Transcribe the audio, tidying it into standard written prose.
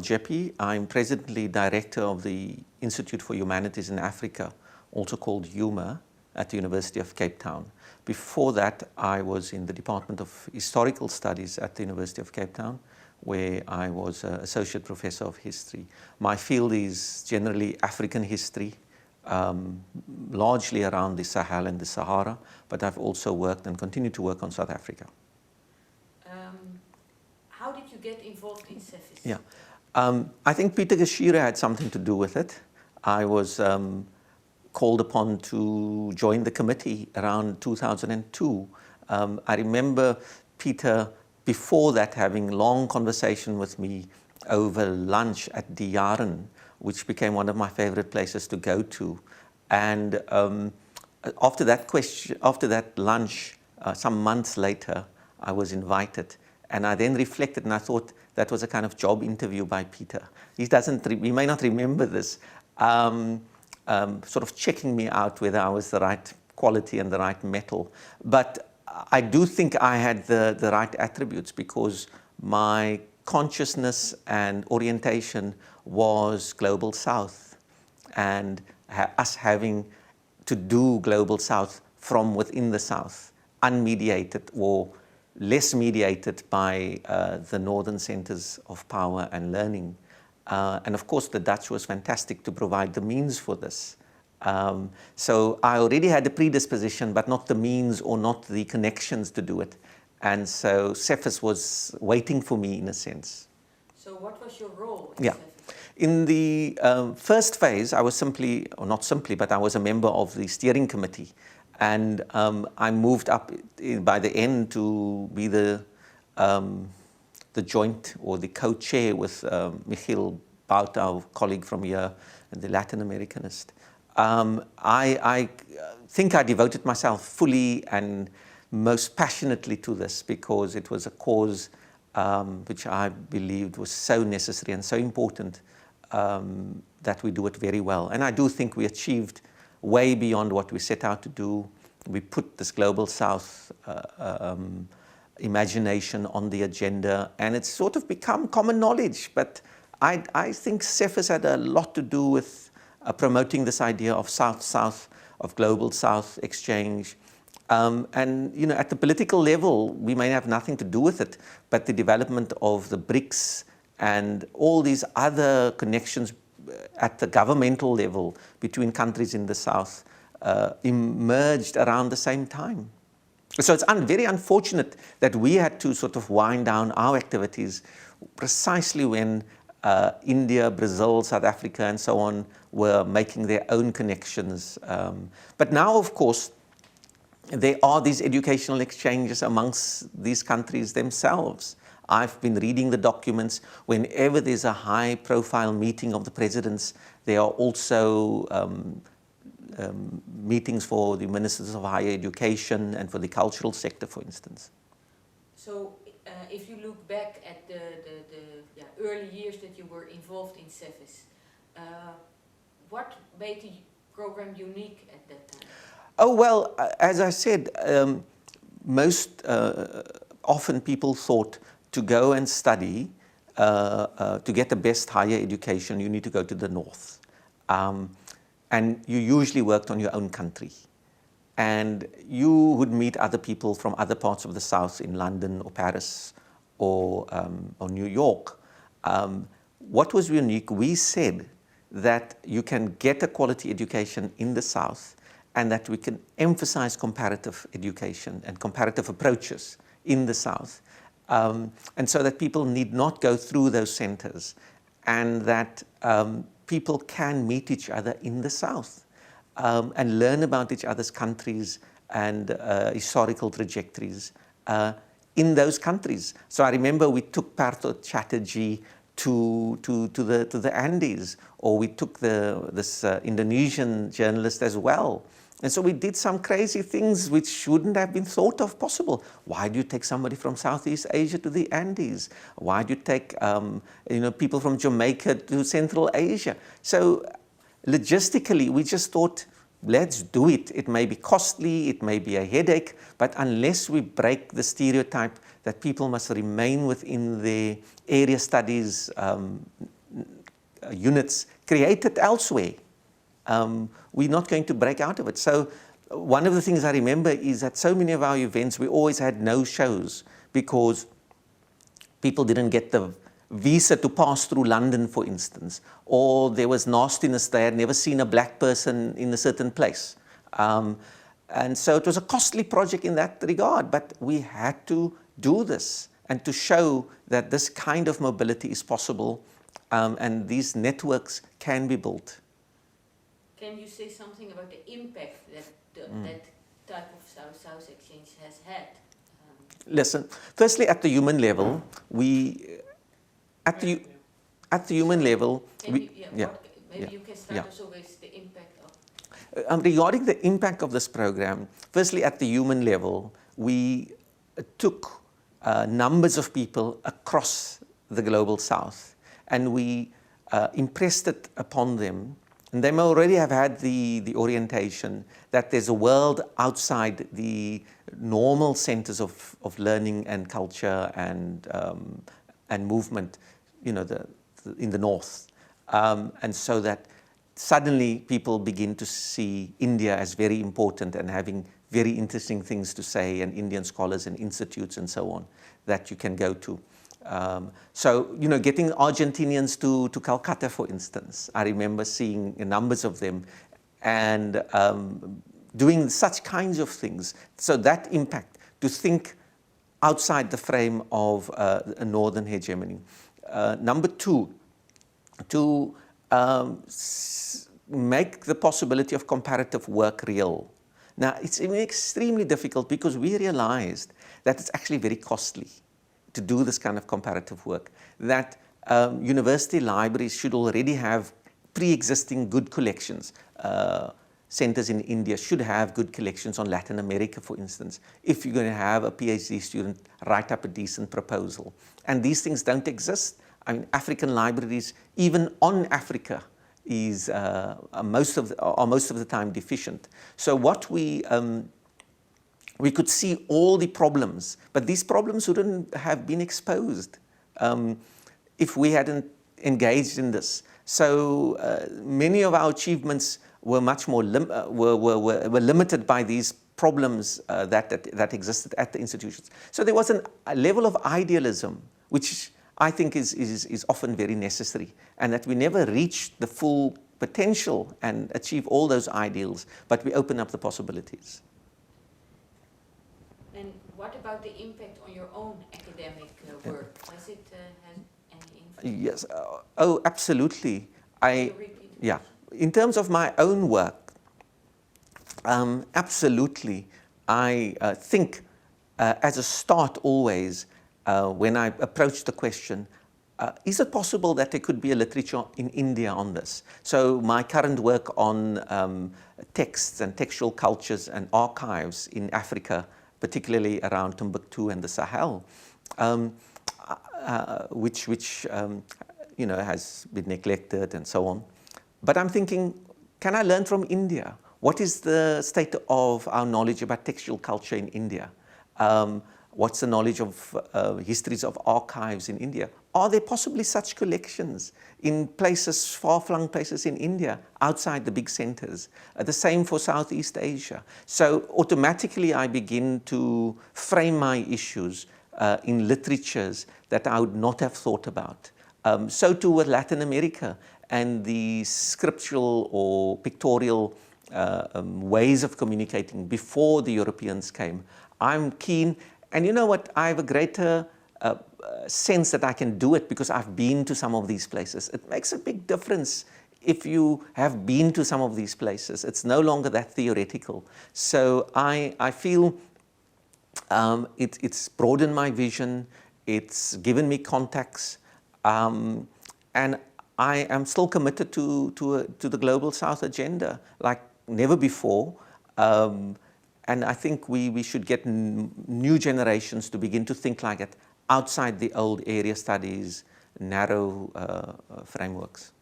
Jeppie. I'm presently director of the Institute for Humanities in Africa, also called UMA, at the University of Cape Town. Before that, I was in the Department of Historical Studies at the University of Cape Town, where I was Associate Professor of History. My field is generally African history, largely around the Sahel and the Sahara, but I've also worked and continue to work on South Africa. How did you get involved in CEFIS? Yeah. I think Peter Gashira had something to do with it. I was called upon to join the committee around 2002. I remember Peter, before that, having long conversation with me over lunch at Die Jaren, which became one of my favorite places to go to. And after that lunch, some months later, I was invited. And I then reflected and I thought that was a kind of job interview by Peter. He may not remember this, sort of checking me out whether I was the right quality and the right metal. But I do think I had the right attributes, because my consciousness and orientation was Global South, and us having to do Global South from within the South, unmediated or less mediated by the northern centers of power and learning. And of course, the Dutch was fantastic to provide the means for this. So I already had the predisposition, but not the means or not the connections to do it. And so CEFIS was waiting for me in a sense. So what was your role in CEFIS? In the first phase, I was simply, or not simply, but I was a member of the steering committee. And I moved up by the end to be the joint or the co-chair with Michiel Bout, our colleague from here, and the Latin Americanist. I think I devoted myself fully and most passionately to this, because it was a cause which I believed was so necessary and so important that we do it very well. And I do think we achieved way beyond what we set out to do. We put this Global South imagination on the agenda, and it's sort of become common knowledge. But I think CEFIS had a lot to do with promoting this idea of South-South, of Global South exchange. And you know, at the political level, we may have nothing to do with it, but the development of the BRICS and all these other connections at the governmental level between countries in the South emerged around the same time. So it's very unfortunate that we had to sort of wind down our activities precisely when India, Brazil, South Africa, and so on were making their own connections. But now, of course, there are these educational exchanges amongst these countries themselves. I've been reading the documents. Whenever there's a high-profile meeting of the presidents, there are also meetings for the ministers of higher education and for the cultural sector, for instance. So if you look back at the early years that you were involved in CEFIS, what made the program unique at that time? Oh, well, as I said, most often people thought to go and study, to get the best higher education, you need to go to the north. And you usually worked on your own country. And you would meet other people from other parts of the South in London or Paris or New York. What was unique, we said that you can get a quality education in the South, and that we can emphasize comparative education and comparative approaches in the South. And so that people need not go through those centers, and that people can meet each other in the South and learn about each other's countries and historical trajectories in those countries. So I remember we took Partho Chatterjee to the Andes, or we took this Indonesian journalist as well. And so we did some crazy things which wouldn't have been thought of possible. Why do you take somebody from Southeast Asia to the Andes? Why do you take people from Jamaica to Central Asia? So logistically, we just thought let's do it. It may be costly, it may be a headache, but unless we break the stereotype that people must remain within their area studies units created elsewhere, we're not going to break out of it. So one of the things I remember is that so many of our events, we always had no shows because people didn't get the visa to pass through London, for instance, or there was nastiness. They had never seen a black person in a certain place. And so it was a costly project in that regard, but we had to do this and to show that this kind of mobility is possible, and these networks can be built. Can you say something about the impact that that type of South-South exchange has had? Listen, firstly, at the human level, at the human level, maybe you can start also with the impact of. Regarding the impact of this program, firstly, at the human level, we took numbers of people across the global south, and we impressed it upon them. And they may already have had the orientation that there's a world outside the normal centers of learning and culture and movement, you know, in the north. And so that suddenly people begin to see India as very important and having very interesting things to say, and Indian scholars and institutes and so on that you can go to. So, you know, getting Argentinians to Calcutta, for instance, I remember seeing numbers of them and doing such kinds of things. So that impact, to think outside the frame of a northern hegemony. Number two, to make the possibility of comparative work real. Now, it's extremely difficult because we realized that it's actually very costly to do this kind of comparative work, that university libraries should already have pre-existing good collections. Centers in India should have good collections on Latin America, for instance, if you're going to have a PhD student write up a decent proposal. And these things don't exist. I mean, African libraries, even on Africa, is most of the time deficient. So what we could see all the problems, but these problems wouldn't have been exposed if we hadn't engaged in this. So many of our achievements were much more were limited by these problems that existed at the institutions. So there was a level of idealism which I think is often very necessary, and that we never reach the full potential and achieve all those ideals, but we open up the possibilities. And what about the impact on your own academic work? Has it had any influence? Yes. Oh, absolutely. Yeah. In terms of my own work, absolutely. I think as a start always, when I approach the question, is it possible that there could be a literature in India on this? So my current work on texts and textual cultures and archives in Africa, particularly around Timbuktu and the Sahel, which you know, has been neglected and so on. But I'm thinking, can I learn from India? What is the state of our knowledge about textual culture in India? What's the knowledge of histories of archives in India? Are there possibly such collections in places, far-flung places in India, outside the big centers? The same for Southeast Asia. So automatically I begin to frame my issues in literatures that I would not have thought about. So too with Latin America and the scriptural or pictorial ways of communicating before the Europeans came. I'm keen. And you know what, I have a greater sense that I can do it because I've been to some of these places. It makes a big difference if you have been to some of these places. It's no longer that theoretical. So I feel it's broadened my vision, it's given me contacts, and I am still committed to the Global South agenda like never before. And I think we should get new generations to begin to think like it outside the old area studies, narrow frameworks.